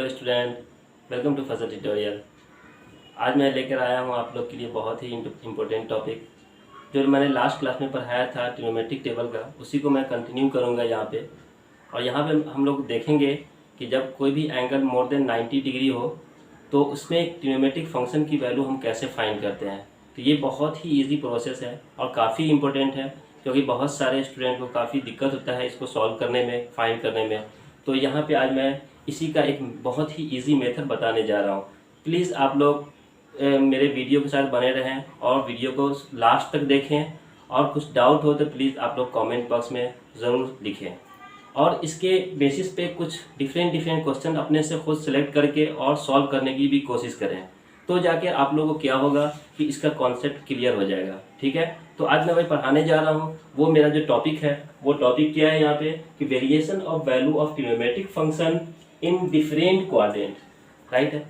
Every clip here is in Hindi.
Student, welcome to Fazal tutorial. आज मैं लेकर आया हूँ आप लोग के लिए बहुत ही इम्पोर्टेंट टॉपिक जो मैंने लास्ट क्लास में पढ़ाया था ट्रिग्नोमेट्रिक टेबल का, उसी को मैं कंटिन्यू करूँगा यहाँ पे। और यहाँ पे हम लोग देखेंगे कि जब कोई भी एंगल मोर देन 90 डिग्री हो तो उसमें एक ट्रिग्नोमेट्रिक फंक्शन की वैल्यू हम कैसे फाइंड करते हैं। तो ये बहुत ही ईजी प्रोसेस है और काफ़ी इम्पोर्टेंट है, क्योंकि बहुत सारे स्टूडेंट को काफ़ी दिक्कत होता है इसको सॉल्व करने में, फाइंड करने में। तो यहाँ पे आज मैं इसी का एक बहुत ही इजी मेथड बताने जा रहा हूँ। प्लीज़ आप लोग मेरे वीडियो के साथ बने रहें और वीडियो को लास्ट तक देखें, और कुछ डाउट हो तो प्लीज़ आप लोग कमेंट बॉक्स में ज़रूर लिखें। और इसके बेसिस पे कुछ डिफरेंट क्वेश्चन अपने से खुद सेलेक्ट करके और सॉल्व करने की भी कोशिश करें, तो जाके आप लोगों को क्या होगा कि इसका कॉन्सेप्ट क्लियर हो जाएगा। ठीक है, तो आज मैं वही पढ़ाने जा रहा हूँ। वो मेरा जो टॉपिक है वो टॉपिक क्या है यहाँ पे कि variation of value of trigonometric function in different quadrant. Right है,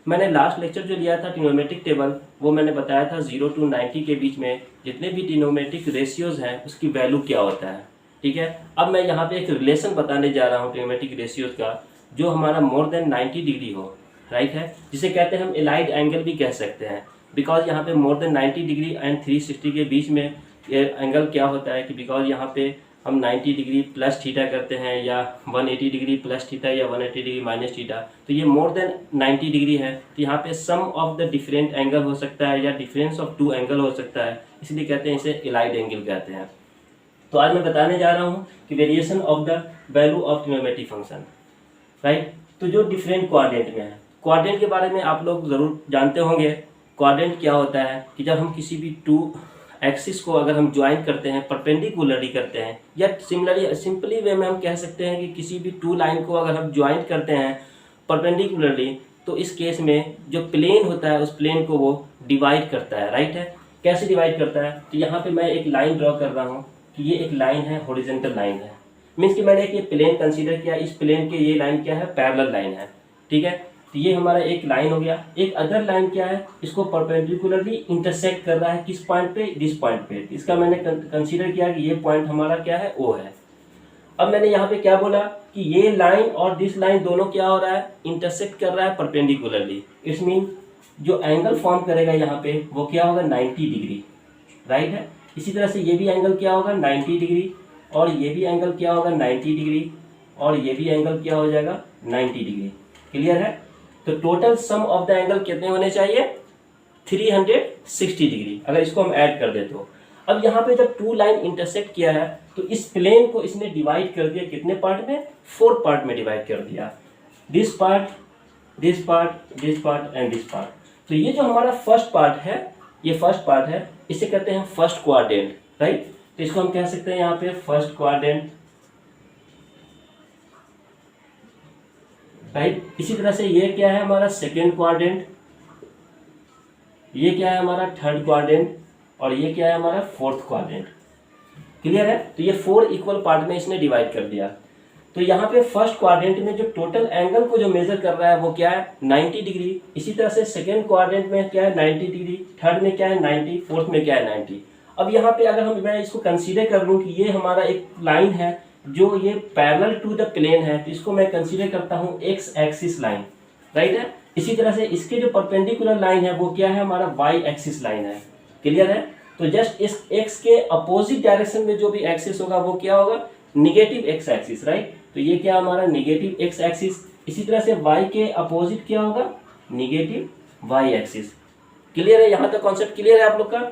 मैंने लास्ट लेक्चर जो लिया था ट्रिग्नोमेट्रिक टेबल, वो मैंने बताया था 0 to 90 के बीच में जितने भी ट्रिग्नोमेट्रिक रेशियोज हैं उसकी वैल्यू क्या होता है। ठीक है, अब मैं यहाँ पे एक रिलेशन बताने जा रहा हूँ ट्रिग्नोमेट्रिक रेशियोज का, जो हमारा मोर देन 90 डिग्री हो। राइट है, जिसे कहते हैं हम एलाइड एंगल भी कह सकते हैं, बिकॉज यहाँ पे मोर देन 90 डिग्री एंड 360 के बीच में एंगल क्या होता है कि बिकॉज यहाँ पे हम 90 डिग्री प्लस थीटा करते हैं, या 180 डिग्री प्लस थीटा, या 180 डिग्री माइनस थीटा, तो ये मोर देन 90 डिग्री है। तो यहाँ पे सम ऑफ द डिफरेंट एंगल हो सकता है या डिफरेंस ऑफ टू एंगल हो सकता है, इसलिए कहते हैं इसे एलाइड एंगल कहते हैं। तो आज मैं बताने जा रहा हूँ कि variation of the value of trigonometric function. Right, तो जो डिफरेंट क्वाड्रेंट में है, क्वाड्रेंट के बारे में आप लोग ज़रूर जानते होंगे। क्वाड्रेंट क्या होता है कि जब हम किसी भी टू एक्सिस को अगर हम ज्वाइन करते हैं, परपेंडिकुलरली करते हैं, या सिंपली वे में हम कह सकते हैं कि किसी भी टू लाइन को अगर हम ज्वाइन करते हैं परपेंडिकुलरली, तो इस केस में जो प्लेन होता है उस प्लेन को वो डिवाइड करता है। राइट है, कैसे डिवाइड करता है, तो यहाँ पे मैं एक लाइन ड्रॉ कर रहा हूँ कि ये एक लाइन है, हॉरिजॉन्टल लाइन है, मीन्स कि मैंने एक ये प्लेन कंसीडर किया, इस प्लेन के ये लाइन क्या है, पैरेलल लाइन है। ठीक है, तो ये हमारा एक लाइन हो गया। एक अदर लाइन क्या है, इसको परपेंडिकुलरली इंटरसेक्ट कर रहा है किस पॉइंट पे, दिस पॉइंट पे। इसका मैंने कंसीडर किया कि ये पॉइंट हमारा क्या है, ओ है। अब मैंने यहाँ पे क्या बोला कि ये लाइन और दिस लाइन दोनों क्या हो रहा है, इंटरसेक्ट कर रहा है परपेंडिकुलरली। इट्स मीन जो एंगल फॉर्म करेगा यहाँ पे वो क्या होगा, 90 डिग्री। राइट है, इसी तरह से ये भी एंगल क्या होगा, 90 डिग्री, और ये भी एंगल क्या होगा, 90 डिग्री, और ये भी एंगल क्या हो जाएगा, 90 डिग्री। क्लियर है, तो total sum of the angle कितने होने चाहिए, 360 डिग्री, अगर इसको हम ऐड कर दे तो। अब यहाँ पे जब टू लाइन इंटरसेक्ट किया है तो इस प्लेन को इसने डिवाइड कर दिया कितने पार्ट में, 4 पार्ट में डिवाइड कर दिया। This part, this part, this part and this part. तो ये जो हमारा फर्स्ट पार्ट है, ये फर्स्ट पार्ट है, इसे कहते हैं फर्स्ट क्वाड्रेंट। राइट, तो इसको हम कह सकते हैं यहाँ पे फर्स्ट क्वाड्रेंट। राइट, इसी तरह से ये क्या है हमारा सेकेंड क्वाड्रेंट, ये क्या है हमारा थर्ड क्वाड्रेंट, और ये क्या है हमारा फोर्थ क्वाड्रेंट। क्लियर है, तो ये 4 इक्वल पार्ट में इसने डिवाइड कर दिया। तो यहाँ पे फर्स्ट क्वाड्रेंट में जो टोटल एंगल को जो मेजर कर रहा है वो क्या है, 90 डिग्री। इसी तरह से सेकेंड क्वाड्रेंट में क्या है, 90 डिग्री, थर्ड में क्या है 90, फोर्थ में क्या है 90। अब यहाँ पे अगर मैं इसको कंसीडर कर लूँ कि ये हमारा एक लाइन है जो ये पैरेलल टू द प्लेन है, तो इसको मैं कंसीडर करता हूँ एक्स एक्सिस लाइन। राइट है, इसी तरह से इसके जो परपेंडिकुलर लाइन है वो क्या है, हमारा वाई एक्सिस लाइन है। क्लियर है, तो जस्ट इस एक्स के अपोजिट डायरेक्शन में जो भी एक्सिस होगा वो क्या होगा, निगेटिव एक्स एक्सिस। राइट, तो ये क्या हमारा निगेटिव एक्स एक्सिस। इसी तरह से वाई के अपोजिट क्या होगा, निगेटिव वाई एक्सिस। क्लियर है, यहाँ तक कॉन्सेप्ट क्लियर है आप लोग का।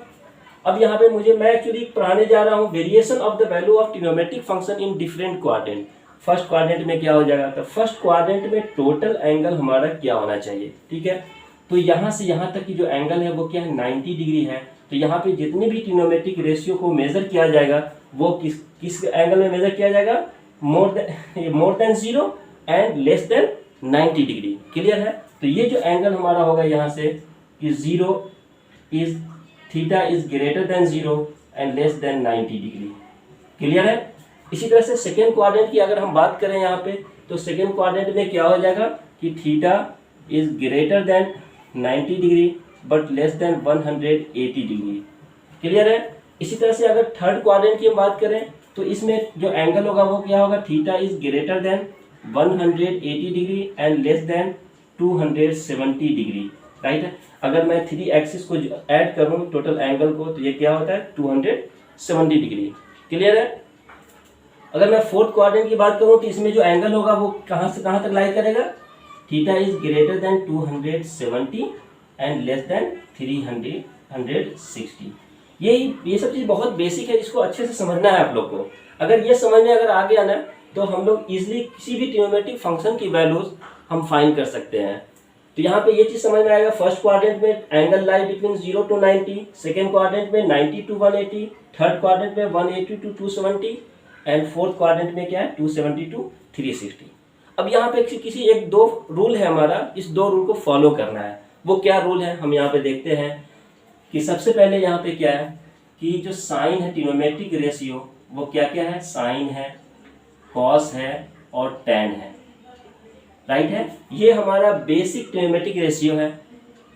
अब यहाँ पे मैं एक्चुअली पढ़ाने जा रहा हूँ variation of the value of trigonometric function in different quadrant. First quadrant में क्या हो जाएगा, तो फर्स्ट क्वाड्रेंट में टोटल एंगल हमारा क्या होना चाहिए। ठीक है, तो यहाँ से यहाँ तक की जो एंगल है वो क्या है, 90 डिग्री है। तो यहाँ पे जितने भी ट्रिग्नोमेट्रिक रेशियो को मेजर किया जाएगा वो किस एंगल में मेजर किया जाएगा, more than 0 and less than 90 degree. Clear है, तो ये जो एंगल हमारा होगा यहाँ से कि 0 is theta is greater than 0 and less than 90 degree. Clear है, इसी तरह से सेकेंड क्वाड्रेंट की अगर हम बात करें यहाँ पे, तो सेकेंड क्वाड्रेंट में क्या हो जाएगा कि theta is greater than 90 degree but less than 180 degree. Clear है, इसी तरह से अगर थर्ड क्वाड्रेंट की हम बात करें तो इसमें जो एंगल होगा वो क्या होगा, theta is greater than 180 degree and less than 270 degree, right है। अगर मैं 3 एक्सिस को ऐड करूं टोटल एंगल को तो ये क्या होता है 270 डिग्री, क्लियर है। अगर मैं फोर्थ क्वाड्रेंट की बात करूं तो इसमें जो एंगल होगा वो कहां से कहां तक लाई करेगा, theta is greater than 270 and less than 360। ये सब चीज़ बहुत बेसिक है, इसको अच्छे से समझना है आप लोग को। अगर ये समझने अगर आ गया ना तो हम लोग इजिली किसी भी ट्रिग्नोमेट्रिक फंक्शन की वैल्यूज हम फाइंड कर सकते हैं। तो यहाँ पे ये चीज़ समझ में आएगा, फर्स्ट क्वाड्रेंट में angle lie between 0 to 90, second quadrant में 90 to 180, थर्ड क्वाड्रेंट में 180 to 270 एंड फोर्थ क्वाड्रेंट में क्या है 270 to 360। अब यहाँ पे किसी एक दो रूल है हमारा, इस दो रूल को फॉलो करना है। वो क्या रूल है हम यहाँ पे देखते हैं कि सबसे पहले यहाँ पे क्या है कि जो साइन है ट्रिग्नोमेट्रिक रेशियो वो क्या क्या है, साइन है, कॉस है और टैन है, राइट है। ये हमारा बेसिक ट्रिग्नोमेट्रिक रेशियो है।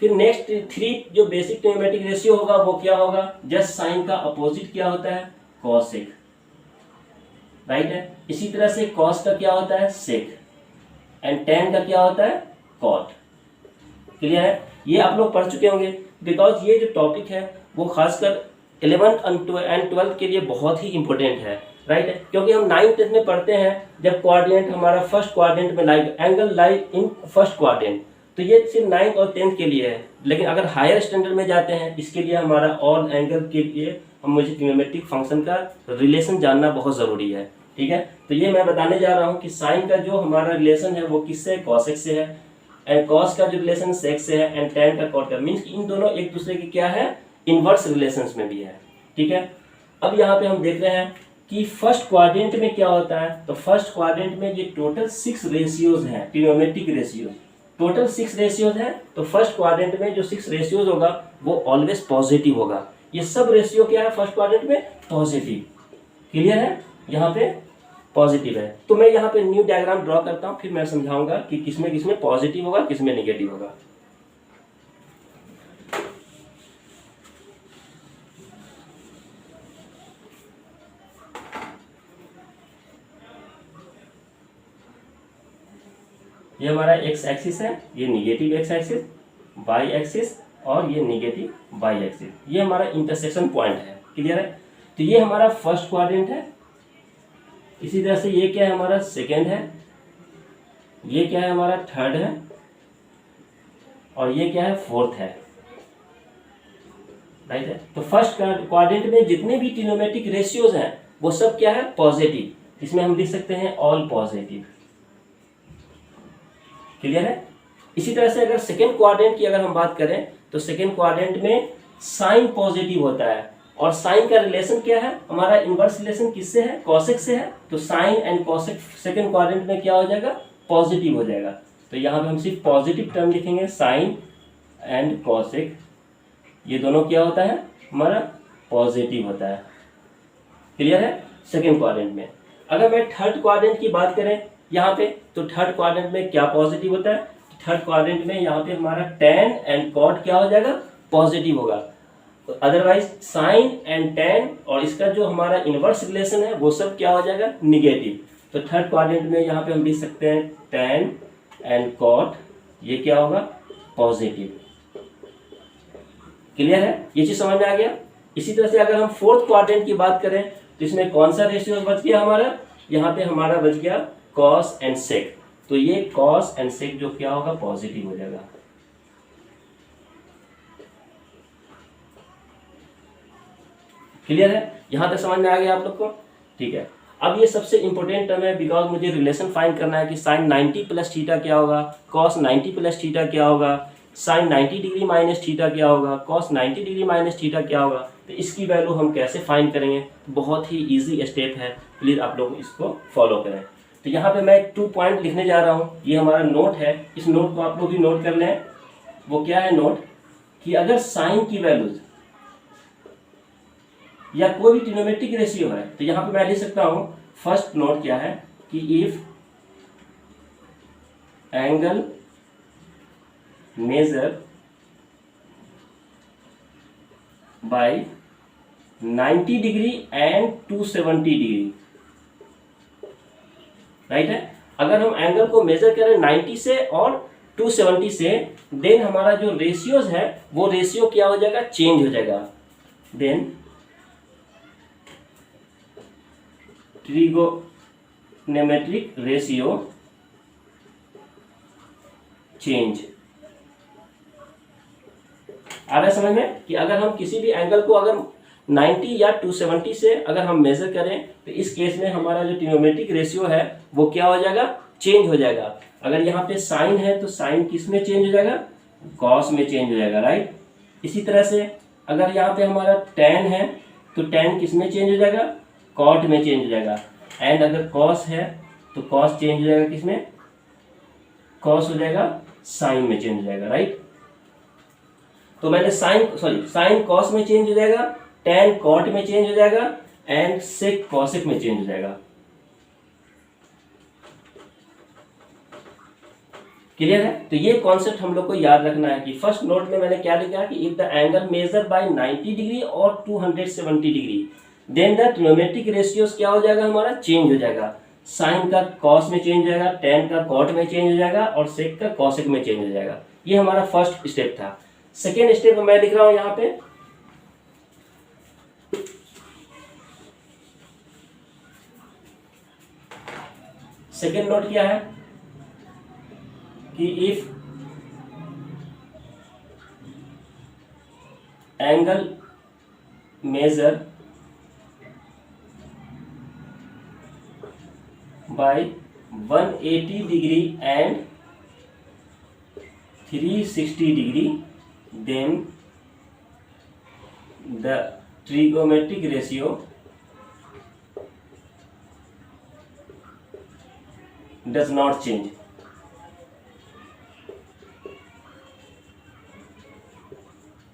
फिर नेक्स्ट 3 जो बेसिक ट्रिग्नोमेट्रिक रेशियो होगा वो क्या होगा, जस्ट साइन का अपोजिट क्या होता है कॉसेक, राइट है। इसी तरह से कॉस का क्या होता है सेक एंड टैन का क्या होता है कॉट, क्लियर है। ये आप लोग पढ़ चुके होंगे बिकॉज ये जो टॉपिक है वो खासकर 11th एंड 12th के लिए बहुत ही इंपॉर्टेंट है, राइट है। क्योंकि हम 9th 10th में पढ़ते हैं जब क्वाड्रेंट हमारा फर्स्ट क्वाड्रेंट में lie angle lie in first quadrant, तो ये सिर्फ 9th और 10th के लिए है। लेकिन अगर हायर स्टैंडर्ड में जाते हैं इसके लिए हमारा ऑल एंगल के लिए मुझे ट्रिग्नोमेट्रिक फंक्शन का रिलेशन जानना बहुत ज़रूरी है, ठीक है। तो ये मैं बताने जा रहा हूँ कि साइन का जो हमारा रिलेशन है वो किससे, कॉसेक से है, एंड कॉस का जो रिलेशन सेक से है, एंड टैन का कॉट का, मीन्स इन दोनों एक दूसरे के क्या है इनवर्स रिलेशंस में भी है, ठीक है। अब यहाँ पे हम देख रहे हैं कि फर्स्ट क्वाड्रेंट में क्या होता है, तो फर्स्ट क्वाड्रेंट में ये टोटल 6 रेशियोज हैं ट्रिग्नोमेट्रिक रेशियोज, टोटल 6 रेशियोज हैं। तो फर्स्ट क्वाड्रेंट में जो 6 रेशियोज होगा वो ऑलवेज पॉजिटिव होगा। ये सब रेशियो क्या है फर्स्ट क्वाड्रेंट में पॉजिटिव, क्लियर है, यहाँ पे पॉजिटिव है। तो मैं यहाँ पे न्यू डायग्राम ड्रॉ करता हूँ, फिर मैं समझाऊंगा कि किसमें किसमें पॉजिटिव होगा किसमें निगेटिव होगा। ये हमारा एक्स एक्सिस है, ये negative X axis, Y axis और ये निगेटिव वाई एक्सिस, ये हमारा इंटरसेक्शन पॉइंट है, क्लियर है। तो ये हमारा फर्स्ट क्वाड्रेंट है। इसी तरह से ये क्या है हमारा सेकेंड है, ये क्या है हमारा थर्ड है और ये क्या है फोर्थ है, राइट है। तो फर्स्ट क्वाड्रेंट में जितने भी ट्रिग्नोमेट्रिक रेशियोज हैं वो सब क्या है पॉजिटिव, इसमें हम लिख सकते हैं ऑल पॉजिटिव, क्लियर है। इसी तरह से अगर सेकेंड क्वाड्रेंट की अगर हम बात करें तो सेकेंड क्वाड्रेंट में साइन पॉजिटिव होता है और साइन का रिलेशन क्या है हमारा इनवर्स रिलेशन किससे है कॉसेक से है। तो sine and cosec second quadrant में क्या हो जाएगा पॉजिटिव हो जाएगा। तो यहाँ पे हम सिर्फ पॉजिटिव टर्म लिखेंगे, साइन एंड कॉसेक ये दोनों क्या होता है हमारा पॉजिटिव होता है, क्लियर है सेकेंड क्वाड्रेंट में। अगर मैं थर्ड क्वाड्रेंट की बात करें यहाँ पे तो थर्ड क्वाड्रेंट में क्या पॉजिटिव होता है, थर्ड क्वाड्रेंट में यहाँ पे हमारा टैन एंड कॉट क्या हो जाएगा पॉजिटिव होगा। तो अदरवाइज साइन एंड टैन और इसका जो हमारा इनवर्स रिलेशन है वो सब क्या हो जाएगा निगेटिव। तो थर्ड क्वाड्रेंट में यहाँ पे हम लिख सकते हैं टैन एंड कॉट ये क्या होगा पॉजिटिव, क्लियर है, ये चीज समझ में आ गया। इसी तरह से अगर हम फोर्थ क्वाड्रेंट की बात करें तो इसमें कौन सा रेशियो बच गया हमारा, यहाँ पे हमारा बच गया कॉस एंड सेक। तो ये कॉस एंड सेक जो क्या होगा पॉजिटिव हो जाएगा, क्लियर है, यहां तक समझ में आ गया आप लोग को, ठीक है। अब ये सबसे इंपॉर्टेंट टर्म है बिकॉज मुझे रिलेशन फाइंड करना है कि साइन 90 प्लस थीटा क्या होगा, कॉस 90 प्लस थीटा क्या होगा, साइन 90 डिग्री माइनस थीटा क्या होगा, कॉस 90 डिग्री माइनस थीटा क्या होगा। तो इसकी वैल्यू हम कैसे फाइंड करेंगे, बहुत ही इजी स्टेप है, प्लीज आप लोग इसको फॉलो करें। तो यहाँ पे मैं 2 पॉइंट लिखने जा रहा हूँ, ये हमारा नोट है, इस नोट को आप लोग भी नोट कर लें। वो क्या है नोट कि अगर साइन की वैल्यूज या कोई भी ट्रिग्नोमेट्रिक रेशियो है तो यहाँ पे मैं लिख सकता हूँ फर्स्ट नोट क्या है कि if angle measure by 90 degree and 270 degree, right है। अगर हम एंगल को मेजर करें 90 से और 270 से, देन हमारा जो रेशियोज है वो रेशियो क्या हो जाएगा, चेंज हो जाएगा। Then trigonometric ratio change. आ रहा है समझ में कि अगर हम किसी भी एंगल को अगर 90 या 270 से अगर हम मेजर करें तो इस केस में हमारा जो ट्रिगोनोमेट्रिक रेशियो है वो क्या हो जाएगा, चेंज हो जाएगा। अगर यहाँ पे साइन है तो साइन किस में चेंज हो जाएगा, कॉस में चेंज हो जाएगा, राइट। इसी तरह से अगर यहाँ पे हमारा टैन है तो टैन किस में चेंज हो जाएगा, कॉट में चेंज हो जाएगा। एंड अगर कॉस है तो कॉस चेंज हो जाएगा किस में, कॉस हो जाएगा साइन में चेंज हो जाएगा, राइट। तो मैंने साइन कॉस में चेंज हो जाएगा, टैन कॉट में चेंज हो जाएगा एंड सेक कॉसेक में चेंज हो जाएगा। क्लियर है। तो ये कॉन्सेप्ट हम लोग को याद रखना है कि फर्स्ट नोट में मैंने क्या लिखा कि if the angle measure by 90 degree और 270 degree then the trigonometric ratios क्या हो जाएगा, हमारा चेंज हो जाएगा। साइन का कॉस में चेंज हो जाएगा, टैन का कॉट में चेंज हो जाएगा और सेक का कॉसेक में चेंज हो जाएगा। ये हमारा फर्स्ट स्टेप था। सेकेंड स्टेप मैं लिख रहा हूं यहां पे, सेकेंड नोट क्या है कि if angle measure bye 180 degree and 360 degree then the trigonometric ratio does not change।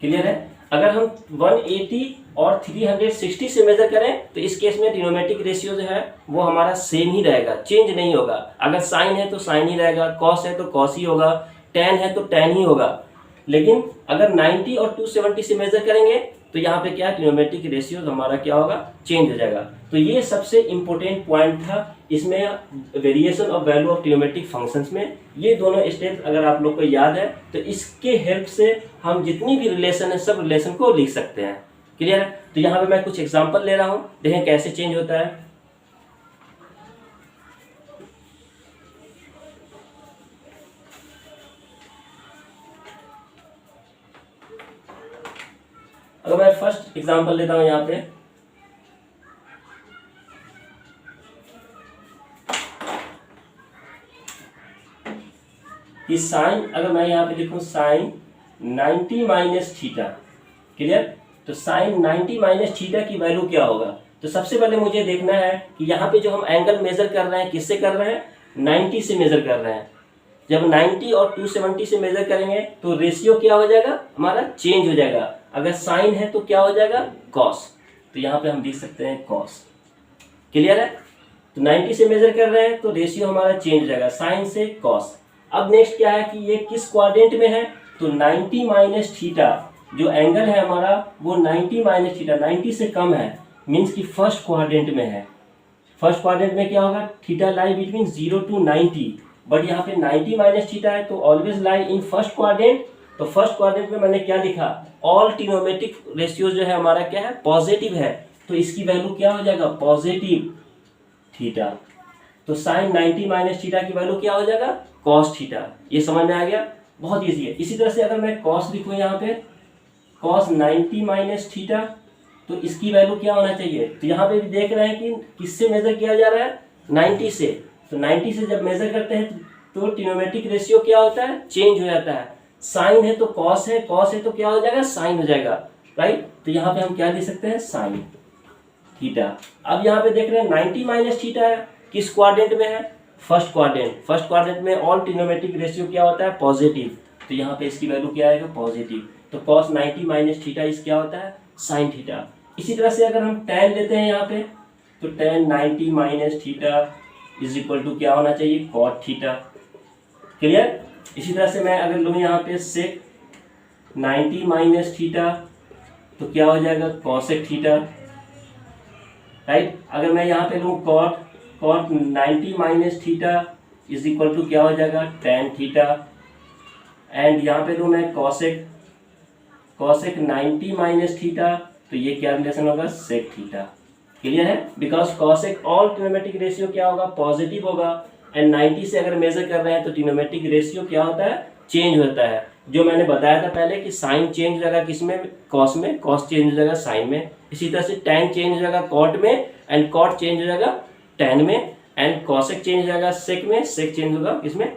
Clear है। अगर हम 180 और 360 से मेजर करें तो इस केस में ट्रिगोनोमेट्रिक रेशियो जो है वो हमारा सेम ही रहेगा, चेंज नहीं होगा। अगर साइन है तो साइन ही रहेगा, कॉस है तो कॉस ही होगा, टैन है तो टैन ही होगा। लेकिन अगर 90 और 270 से मेजर करेंगे तो यहाँ पे क्या ट्रिगोनोमेट्रिक रेशियो हमारा क्या होगा, चेंज हो जाएगा। तो ये सबसे इंपॉर्टेंट पॉइंट था इसमें, variation of value of trigonometric functions में। ये दोनों स्टेप अगर आप लोग को याद है तो इसके हेल्प से हम जितनी भी रिलेशन है सब रिलेशन को लिख सकते हैं। क्लियर है। तो यहाँ पे मैं कुछ एग्जाम्पल ले रहा हूँ, देखें कैसे चेंज होता है। अगर मैं फर्स्ट एग्जांपल लेता हूं यहां पे, कि साइन, अगर मैं यहां पे लिखूं साइन 90 माइनस थीटा। क्लियर। तो साइन 90 माइनस थीटा की वैल्यू क्या होगा। तो सबसे पहले मुझे देखना है कि यहाँ पे जो हम एंगल मेजर कर रहे हैं किससे कर रहे हैं, 90 से मेजर कर रहे हैं। जब 90 और 270 से मेजर करेंगे तो रेशियो क्या हो जाएगा, हमारा चेंज हो जाएगा। अगर साइन है तो क्या हो जाएगा, कॉस। तो यहाँ पे हम लिख सकते हैं कॉस। क्लियर है। तो 90 से मेजर कर रहे हैं तो रेशियो हमारा चेंज हो जाएगा, साइन से कॉस। अब नेक्स्ट क्या है कि ये किस क्वाड्रेंट में है, तो 90 माइनस थीटा जो एंगल है हमारा वो 90 माइनस थीटा 90 से कम है, मीन्स कि फर्स्ट क्वाड्रेंट में है। फर्स्ट क्वाड्रेंट में क्या होगा, theta lie between 0 to 90, but यहाँ पे 90 माइनस थीटा है तो always lie in first quadrant. तो फर्स्ट क्वाड्रेंट में मैंने क्या लिखा, ऑल ट्रिगोनोमेट्रिक रेशियो जो है हमारा क्या है, पॉजिटिव है। तो इसकी वैल्यू क्या हो जाएगा, पॉजिटिव थीटा। तो साइन 90 माइनस थीटा की वैल्यू क्या हो जाएगा, कॉस थीटा। ये समझ में आ गया, बहुत ईजी है। इसी तरह से अगर मैं कॉस लिखूँ यहाँ पे, कॉस 90 माइनस थीटा, तो इसकी वैल्यू क्या होना चाहिए। तो यहाँ पे भी देख रहे हैं कि किससे मेजर किया जा रहा है, 90 से। तो 90 से जब मेजर करते हैं तो ट्रिगोनोमेट्रिक रेशियो क्या होता है, चेंज हो जाता है। साइन है तो कॉस है, कॉस है तो क्या हो जाएगा, साइन हो जाएगा, राइट। तो यहाँ पे हम क्या लिख सकते हैं, साइन थीटा। अब यहाँ पे देख रहे हैं 90 माइनस थीटा है, किस क्वाड्रेंट में है, फर्स्ट क्वाड्रेंट। फर्स्ट क्वाड्रेंट में ऑल ट्रिगोनोमेट्रिक रेशियो क्या होता है, पॉजिटिव। तो यहाँ पे इसकी वैल्यू क्या आएगा, पॉजिटिव। तो कॉस 90 माइनस थीटा इस क्या होता है, साइन थीटा। इसी तरह से अगर हम टैन लेते हैं यहाँ पे, तो tan 90 minus theta is equal to क्या होना चाहिए, कॉट थीटा। क्लियर। इसी तरह से मैं अगर लूँ यहाँ पे सेक 90 माइनस थीटा तो क्या हो जाएगा, कॉसेक थीटा, राइट। अगर मैं यहाँ पे लूँ cot 90 minus theta is equal to क्या हो जाएगा tan थीटा, एंड यहाँ पे लूँ मैं कॉसेक 90 माइनस थीटा, तो ये क्या रिलेशन होगा सेक थीटा। क्लियर है, because cosec all trigonometric ratio क्या होगा पॉजिटिव होगा, एंड 90 से अगर मेजर कर रहे हैं तो ट्रिग्नोमेट्रिक रेशियो क्या होता है चेंज होता है। जो मैंने बताया था पहले कि साइन चेंज हो जाएगा किसमें कॉस में, कॉस चेंज हो जाएगा साइन में, इसी तरह से टैन चेंज हो जाएगा कॉट में, एंड कॉट चेंज हो जाएगा टैन में, एंड कॉसेक चेंज हो जाएगा सेक में, सेक चेंज होगा किसमें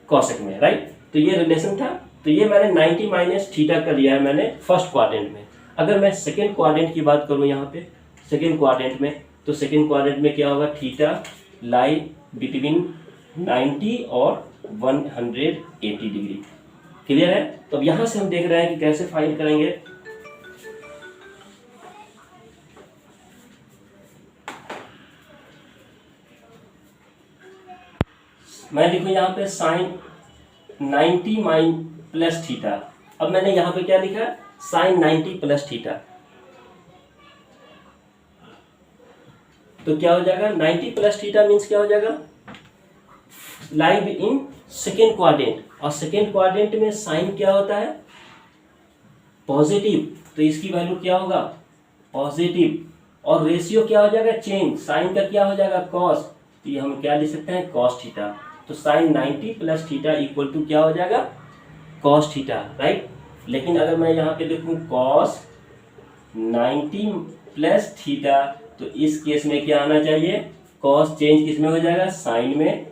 कॉसेक में, राइट। तो ये रिलेशन था, तो ये मैंने 90 माइनस थीटा का लिया है मैंने फर्स्ट क्वाड्रेंट में। अगर मैं सेकेंड क्वाड्रेंट की बात करूँ यहाँ पे सेकेंड क्वाड्रेंट में, तो सेकेंड क्वाड्रेंट में क्या होगा थीटा लाई बिटवीन 90 और 180 डिग्री। क्लियर है, तो अब यहाँ से हम देख रहे हैं कि कैसे फाइंड करेंगे। मैं लिखूँ यहाँ पे साइन 90 माइन प्लस थीटा। अब मैंने यहाँ पे क्या लिखा साइन 90 प्लस थीटा, तो क्या हो जाएगा 90 प्लस थीटा मीन्स क्या हो जाएगा लाइव इन सेकेंड क्वाड्रेंट, और सेकेंड क्वाड्रेंट में साइन क्या होता है पॉजिटिव, तो इसकी वैल्यू क्या होगा पॉजिटिव, और रेशियो क्या हो जाएगा चेंज, साइन का क्या हो जाएगा कॉस, तो ये हम क्या लिख सकते हैं कॉस थीटा। तो sine 90 plus theta equal to क्या हो जाएगा कॉस थीटा, राइट। लेकिन अगर मैं यहाँ पे देखूँ कॉस 90 प्लस थीटा, तो इस केस में क्या आना चाहिए कॉस चेंज किस में हो जाएगा साइन में,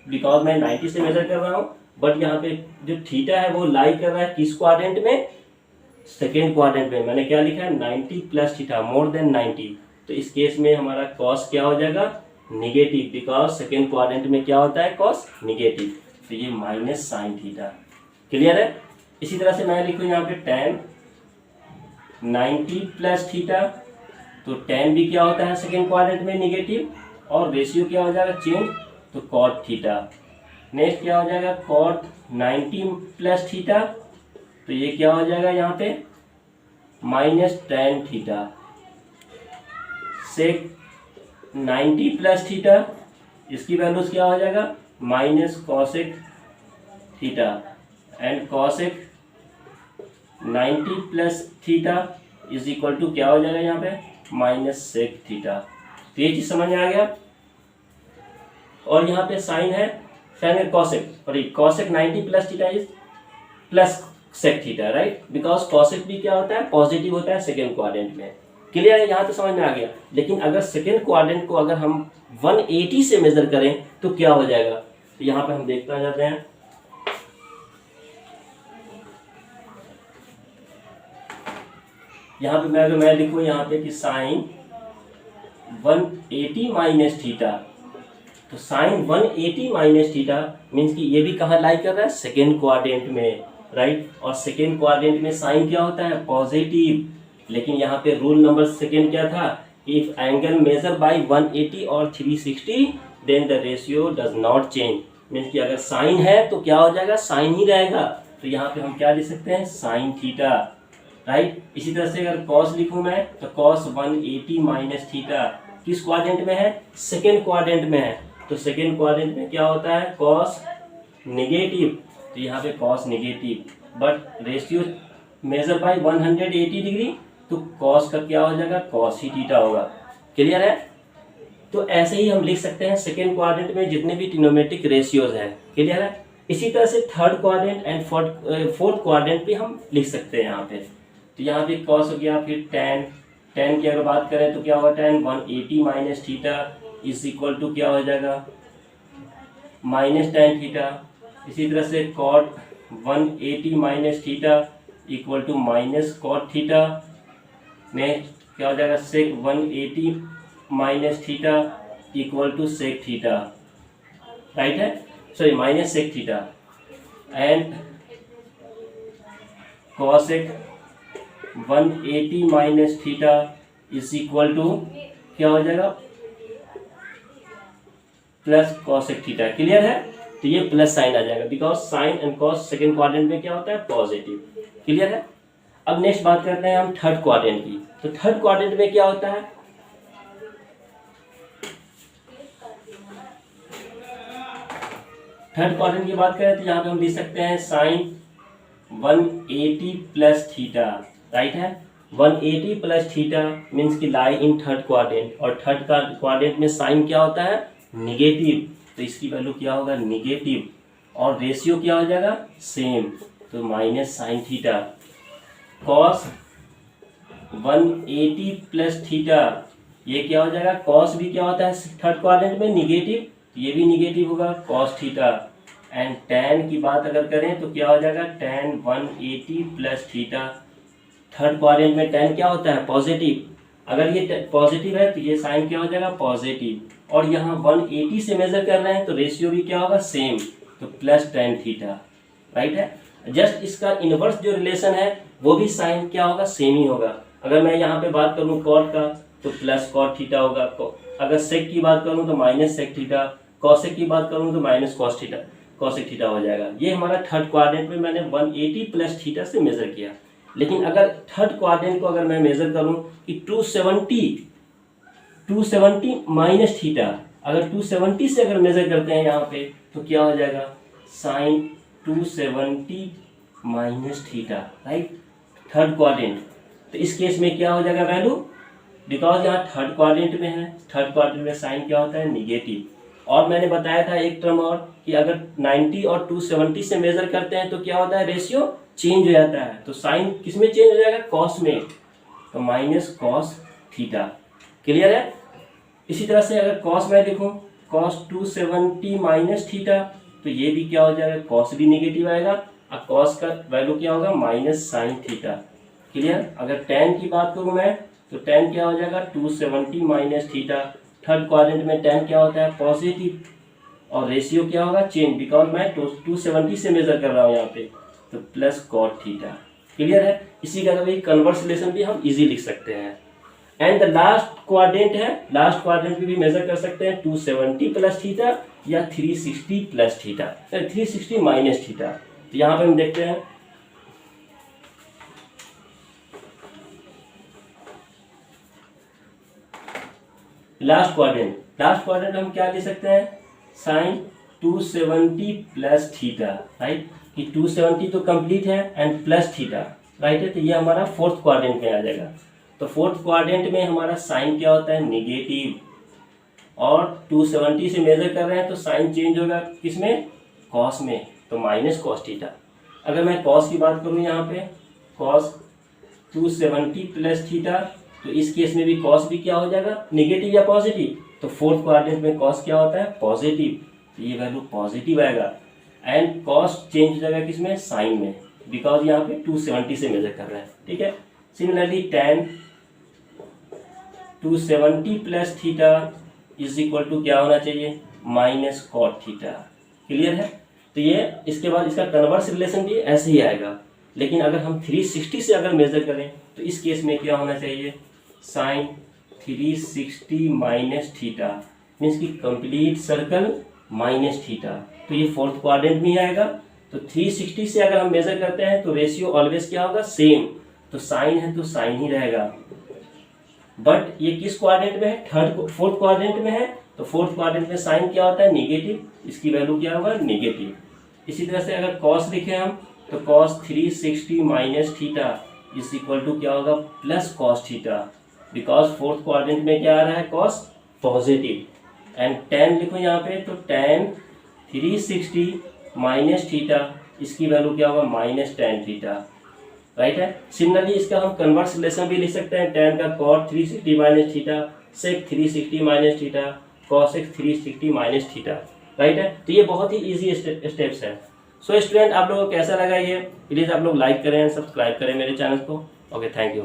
बिकॉज मैं 90 से मेजर कर रहा हूँ, बट यहाँ पे जो थीटा है वो लाई कर रहा है किस क्वाड्रेंट में सेकेंड क्वाड्रेंट में। मैंने क्या लिखा है 90 प्लस थीटा मोर देन 90, तो इस केस में हमारा कॉस क्या हो जाएगा निगेटिव, बिकॉज सेकेंड क्वाड्रेंट में क्या होता है कॉस निगेटिव, तो ये माइनस साइन थीटा। क्लियर है, इसी तरह से मैं लिखूँ यहाँ पे tan 90 प्लस थीटा, तो tan भी क्या होता है सेकेंड क्वाड्रेंट में निगेटिव, और रेशियो क्या हो जाएगा चेंज, तो cot थीटा। नेक्स्ट क्या हो जाएगा cot 90 प्लस थीटा, तो ये क्या हो जाएगा यहाँ पे minus tan theta. Sec 90 plus theta, इसकी वैल्यूज क्या हो जाएगा minus cosec theta, and cosec 90 plus theta is equal to क्या हो जाएगा यहाँ पे माइनस सेक थीटा। तो ये चीज समझ में आ गया, और यहाँ पे साइन है साइन कॉसेक, और cosec 90 plus theta is plus sec theta, right, because cosec भी क्या होता है पॉजिटिव होता है सेकेंड क्वाड्रेंट में। क्लियर है, यहाँ तो समझ में आ गया। लेकिन अगर सेकेंड क्वाड्रेंट को अगर हम 180 से मेजर करें तो क्या हो जाएगा, तो यहाँ पे हम देखते जाते हैं। यहाँ पे मैं लिखूँ यहाँ पे कि साइन 180 माइनस थीटा, तो साइन 180 माइनस थीटा मीन्स कि ये भी कहाँ लाई कर रहा है सेकेंड क्वाड्रेंट में, राइट, और सेकेंड क्वाड्रेंट में साइन क्या होता है पॉजिटिव। लेकिन यहाँ पे रूल नंबर सेकेंड क्या था, इफ एंगल मेजर बाय 180 और 360 then the ratio does not change, means कि अगर साइन है तो क्या हो जाएगा साइन ही रहेगा, तो यहाँ पे हम क्या लिख सकते हैं साइन थीटा, राइट। इसी तरह से अगर कॉस लिखूँ मैं तो कॉस 180 माइनस थीटा किस क्वाड्रेंट में है सेकेंड क्वाड्रेंट में है, तो सेकेंड क्वाड्रेंट में क्या होता है कॉस निगेटिव, तो यहाँ पे cos negative, but ratio measure by 180 degree, तो कॉस का क्या हो जाएगा कॉस ही थीटा होगा। क्लियर है, तो ऐसे ही हम लिख सकते हैं सेकेंड क्वाड्रेंट में जितने भी ट्रिग्नोमेट्रिक रेशियोज हैं। क्लियर है, इसी तरह से third quadrant and fourth quadrant भी हम लिख सकते हैं यहाँ पे। तो यहाँ पे कॉस हो गया, फिर tan की अगर बात करें तो क्या होगा tan 180 minus theta is equal to क्या हो जाएगा माइनस tan थीटा। इसी तरह से cot 180 minus theta equal to minus cot theta. Next क्या हो जाएगा sec 180 minus theta equal to sec theta, right है, sorry minus sec theta, and cosec 180 minus theta is equal to क्या हो जाएगा प्लस कॉसेक थीटा। क्लियर है, तो ये प्लस साइन आ जाएगा because sign and cos second quadrant में क्या होता है पॉजिटिव। क्लियर है, अब नेक्स्ट बात करते हैं हम थर्ड क्वाड्रेंट की। तो थर्ड क्वाड्रेंट में क्या होता है थर्ड क्वाड्रेंट की बात करें तो यहाँ पे हम लिख सकते हैं साइन 180 प्लस थीटा, राइट है। 180 प्लस थीटा मीन्स कि लाई इन थर्ड क्वाड्रेंट, और थर्ड क्वाड्रेंट में साइन क्या होता है, निगेटिव, तो इसकी वैल्यू क्या होगा, निगेटिव, और रेशियो क्या हो जाएगा, सेम, तो minus sine theta. Cos 180 plus theta, ये क्या हो जाएगा, कॉस भी क्या होता है थर्ड क्वाड्रेंट में, निगेटिव, तो ये भी निगेटिव होगा, कॉस थीटा। एंड tan की बात अगर करें तो क्या हो जाएगा, tan 180 plus theta. Third quadrant में tan क्या होता है, पॉजिटिव, अगर ये पॉजिटिव है तो ये साइन क्या हो जाएगा, पॉजिटिव, और यहाँ 180 से मेजर कर रहे हैं तो रेशियो भी क्या होगा, सेम, तो प्लस tan थीटा, राइट है। जस्ट इसका इनवर्स जो रिलेशन है वो भी साइन क्या होगा, सेम ही होगा। अगर मैं यहाँ पे बात करूँ कॉट का तो प्लस कॉट थीटा होगा, अगर सेक की बात करूँ तो माइनस सेक थीटा, कॉसेक की बात करूँ तो minus cos theta, cosec theta हो जाएगा। ये हमारा थर्ड क्वाड्रेंट में मैंने 180 प्लस थीटा से मेजर किया। लेकिन अगर थर्ड क्वाड्रेंट को अगर मैं मेजर करूँ कि 270 माइनस थीटा, अगर 270 से अगर मेजर करते हैं यहाँ पे तो क्या हो जाएगा, sine 270 minus theta, right, third quadrant. तो इस केस में क्या हो जाएगा वैल्यू, बिकॉज यहाँ थर्ड क्वाड्रेंट में है, थर्ड क्वाड्रेंट में साइन क्या होता है, निगेटिव। और मैंने बताया था एक टर्म और कि अगर 90 और 270 से मेजर करते हैं तो क्या होता है, रेशियो चेंज हो जाता है, तो साइन किस में चेंज हो जाएगा, कॉस में, तो माइनस कॉस थीटा, क्लियर है। इसी तरह से अगर कॉस में देखूं, कॉस 270 माइनस थीटा, तो ये भी क्या हो जाएगा, कॉस भी निगेटिव आएगा, और कॉस का वैल्यू क्या होगा, माइनस साइन थीटा, क्लियर। अगर tan की बात करूं मैं तो tan क्या हो जाएगा, 270 माइनस थीटा। थर्ड क्वाड्रेंट में tan क्या होता है, पॉजिटिव, और रेशियो क्या होगा, चेंज, बिकॉज मैं 270 से मेजर कर रहा हूँ यहाँ पे, तो प्लस कॉट थीटा, क्लियर है। इसी का कन्वर्स रिलेशन भी हम इजी लिख सकते हैं। एंड द लास्ट क्वाड्रेंट है, लास्ट क्वाड्रेंट भी मेजर कर सकते हैं 270 प्लस थीटा या 360 प्लस थीटा, 360 माइनस थीटा। तो यहाँ पे हम देखते हैं लास्ट क्वाड्रेंट हम क्या ले सकते हैं, साइन 270 प्लस थीटा, राइट, कि 270 तो कंप्लीट है एंड प्लस थीटा, राइट है, तो ये हमारा फोर्थ क्वाड्रेंट में आ जाएगा। तो फोर्थ क्वाड्रेंट में हमारा साइन क्या होता है, निगेटिव, और 270 से मेजर कर रहे हैं तो साइन चेंज होगा किसमें, कॉस में, तो माइनस कॉस थीटा। अगर मैं कॉस की बात करूँ यहाँ पे, कॉस 270 प्लस थीटा, तो इस केस में भी कॉस भी क्या हो जाएगा, निगेटिव या पॉजिटिव, तो फोर्थ क्वाड्रेंट में कॉस क्या होता है, पॉजिटिव, तो ये वैल्यू पॉजिटिव आएगा। एंड कॉस चेंज हो जाएगा किसमें, साइन में, बिकॉज यहाँ पे 270 से मेजर कर रहे हैं, ठीक है। Similarly tan 270 plus theta is equal to क्या होना चाहिए, माइनस कॉट थीटा, क्लियर है। तो ये इसके बाद इसका कन्वर्स रिलेशन भी ऐसे ही आएगा। लेकिन अगर हम 360 से अगर मेजर करें तो इस केस में क्या होना चाहिए, साइन 360 माइनस थीटा, मीन्स कि कंप्लीट सर्कल माइनस थीटा, तो ये फोर्थ क्वाड्रेंट में ही आएगा। तो 360 से अगर हम मेजर करते हैं तो रेशियो ऑलवेज क्या होगा, सेम, तो साइन है तो साइन ही रहेगा। बट ये किस क्वाड्रेंट में है, फोर्थ क्वाड्रेंट में है, तो फोर्थ क्वाड्रेंट में साइन क्या होता है, निगेटिव, इसकी वैल्यू क्या होगा, निगेटिव। इसी तरह से अगर कॉस लिखे हम तो cos 360 minus theta is equal to क्या होगा, plus cos theta, because fourth quadrant में क्या आ रहा है, कॉस पॉजिटिव। एंड tan लिखो यहाँ पे, तो tan 360 माइनस थीटा, इसकी वैल्यू क्या होगा, माइनस tan थीटा, राइट है। सिमिलरली इसका हम कन्वर्स रिलेशन भी लिख सकते हैं, tan का cot 360 minus theta, sec 360 minus theta, cosec 360 minus theta, right है। तो ये बहुत ही इजी स्टेप्स है। सो स्टूडेंट, आप लोगों को कैसा लगा ये, प्लीज़ आप लोग लाइक करें, सब्सक्राइब करें मेरे चैनल को। Okay, thank you.